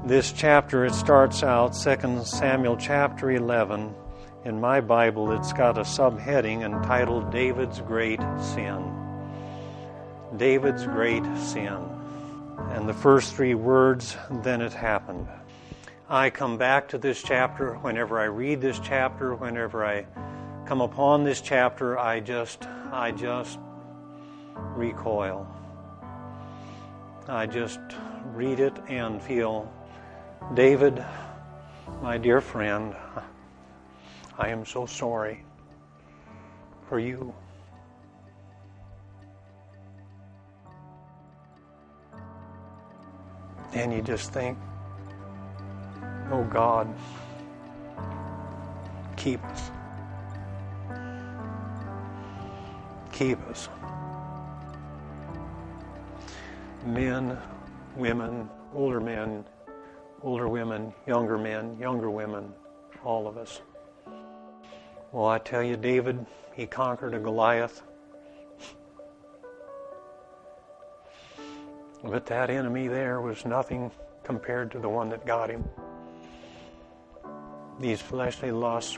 This chapter, it starts out 2 Samuel chapter 11. In my Bible, it's got a subheading entitled David's Great Sin. David's Great Sin. And the first three words, then it happened. I come back to this chapter whenever I read this chapter, whenever I come upon this chapter, I just recoil. I just read it and feel, David, my dear friend, I am so sorry for you. And you just think, oh God, keep us. Keep us. Men, women, older men, older women, younger women, all of us. Well, I tell you, David, he conquered a Goliath. But that enemy there was nothing compared to the one that got him. These fleshly lusts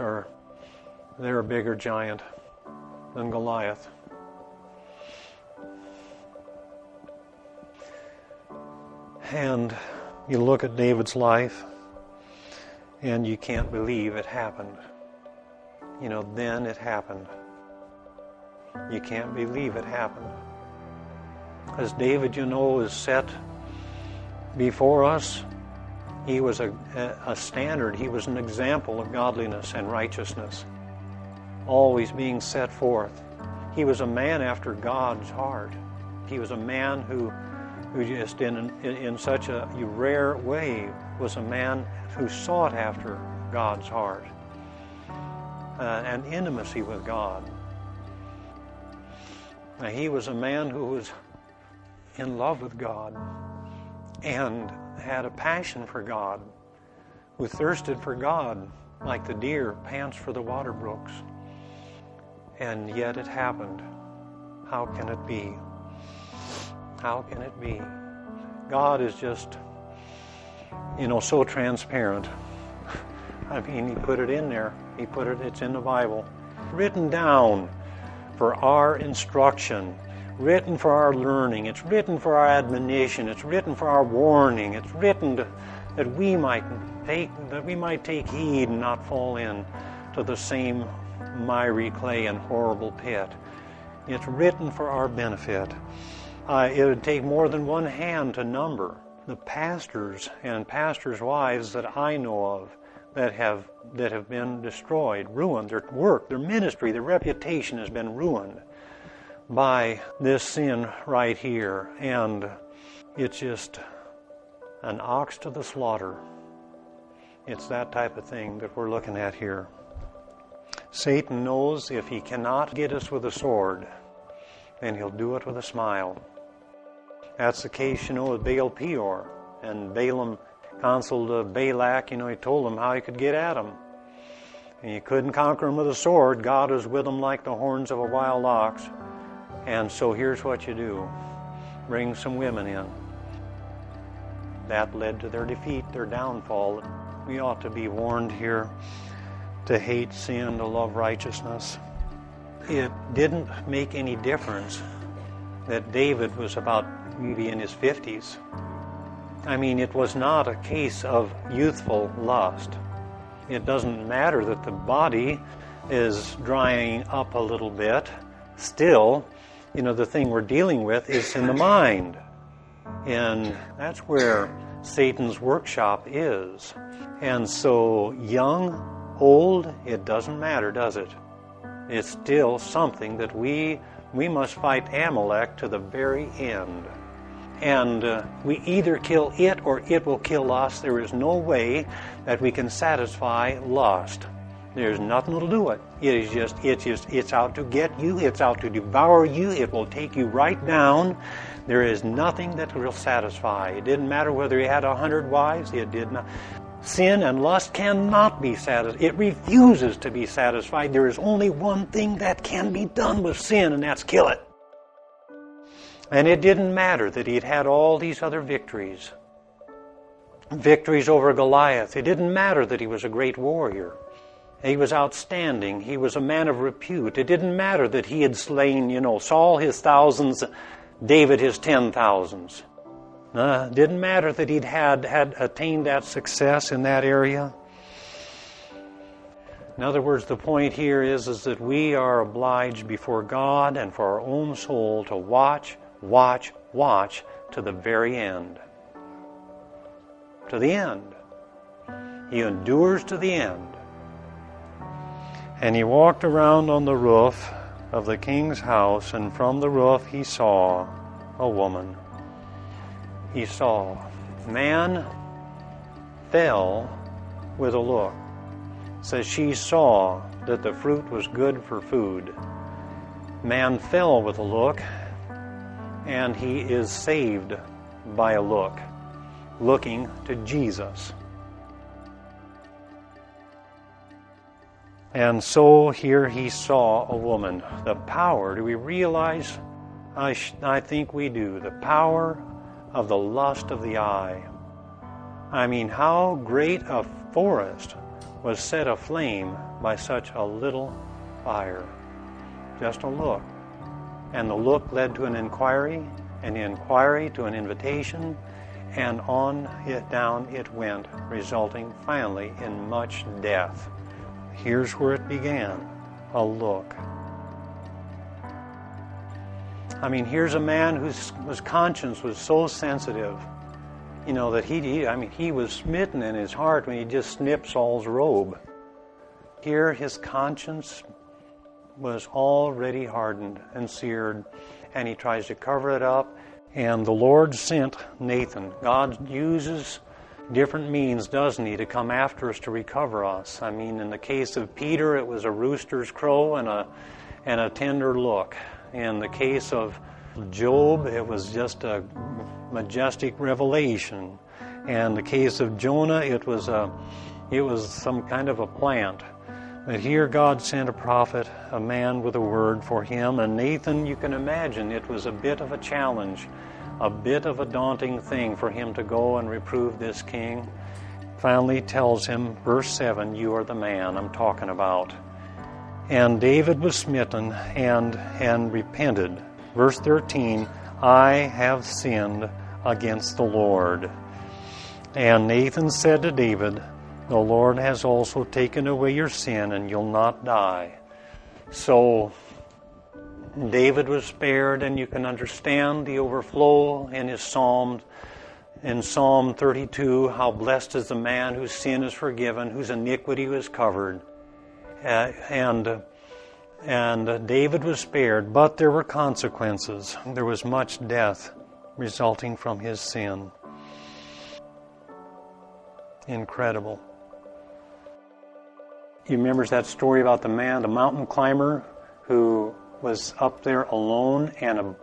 they're a bigger giant than Goliath. And you look at David's life, and you can't believe it happened. Then it happened. You can't believe it happened. As David, is set before us, he was a standard. He was an example of godliness and righteousness, always being set forth. He was a man after God's heart. He was a man who just in such a rare way was a man who sought after God's heart and intimacy with God. Now, he was a man who was in love with God and had a passion for God, who thirsted for God like the deer pants for the water brooks. And yet it happened. How can it be? How can it be? God is just, so transparent. He put it in there. It's in the Bible. Written down for our instruction, written for our learning, it's written for our admonition, it's written for our warning, it's written that we might take heed and not fall in to the same miry clay and horrible pit. It's written for our benefit. It would take more than one hand to number the pastors and pastors' wives that I know of that have been destroyed, ruined. Their work, their ministry, their reputation has been ruined by this sin right here. And it's just an ox to the slaughter. It's that type of thing that we're looking at here. Satan knows if he cannot get us with a sword, then he'll do it with a smile. That's the case, with Baal Peor. And Balaam counseled Balak, he told him how he could get at him. And you couldn't conquer him with a sword. God was with him like the horns of a wild ox. And so here's what you do. Bring some women in. That led to their defeat, their downfall. We ought to be warned here to hate sin, to love righteousness. It didn't make any difference that David was about maybe in his 50s. It was not a case of youthful lust. It doesn't matter that the body is drying up a little bit. Still, the thing we're dealing with is in the mind. And that's where Satan's workshop is. And so young, old, it doesn't matter, does it? It's still something that we must fight Amalek to the very end. And we either kill it or it will kill us. There is no way that we can satisfy lust. There's nothing to do it. It's out to get you. It's out to devour you. It will take you right down. There is nothing that will satisfy. It didn't matter whether he had 100 wives. It did not. Sin and lust cannot be satisfied. It refuses to be satisfied. There is only one thing that can be done with sin, and that's kill it. And it didn't matter that he had had all these other victories. victories over Goliath. It didn't matter that he was a great warrior. He was outstanding. He was a man of repute. It didn't matter that he had slain, Saul his thousands, David his 10,000s. It didn't matter that he'd had attained that success in that area. In other words, the point here is that we are obliged before God and for our own soul to watch to the very end. To the end. He endures to the end. And he walked around on the roof of the king's house, and from the roof he saw a woman. He saw. Man fell with a look. It says she saw that the fruit was good for food. Man fell with a look, and he is saved by a look, looking to Jesus. And so here he saw a woman. The power, do we realize? I think we do. The power of the lust of the eye. I mean, how great a forest was set aflame by such a little fire. Just a look. And the look led to an inquiry, and the inquiry to an invitation, and on it down it went, resulting finally in much death. Here's where it began, a look. I mean, here's a man whose conscience was so sensitive, that he was smitten in his heart when he just snipped Saul's robe. Here his conscience was already hardened and seared, and he tries to cover it up, and the Lord sent Nathan. God uses different means, doesn't he, to come after us to recover us. I mean, in the case of Peter, it was a rooster's crow and a tender look. In the case of Job, it was just a majestic revelation. And in the case of Jonah, it was some kind of a plant. But here God sent a prophet, a man with a word for him. And Nathan, you can imagine, it was a bit of a challenge, a bit of a daunting thing for him to go and reprove this king. Finally tells him, verse 7, you are the man I'm talking about. And David was smitten and repented. Verse 13, I have sinned against the Lord. And Nathan said to David, the Lord has also taken away your sin, and you'll not die. So David was spared, and you can understand the overflow in his psalms. In Psalm 32, how blessed is the man whose sin is forgiven, whose iniquity was covered. And David was spared, but there were consequences. There was much death resulting from his sin. Incredible. You remember that story about the mountain climber who was up there alone, and a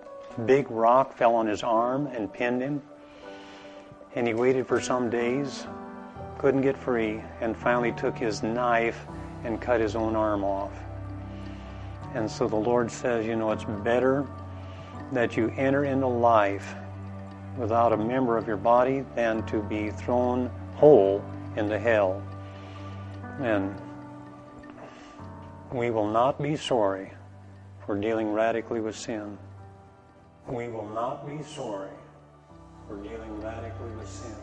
big rock fell on his arm and pinned him, and he waited for some days, couldn't get free, and finally took his knife and cut his own arm off. And so the Lord says, it's better that you enter into life without a member of your body than to be thrown whole into hell. And we will not be sorry for dealing radically with sin. We will not be sorry for dealing radically with sin.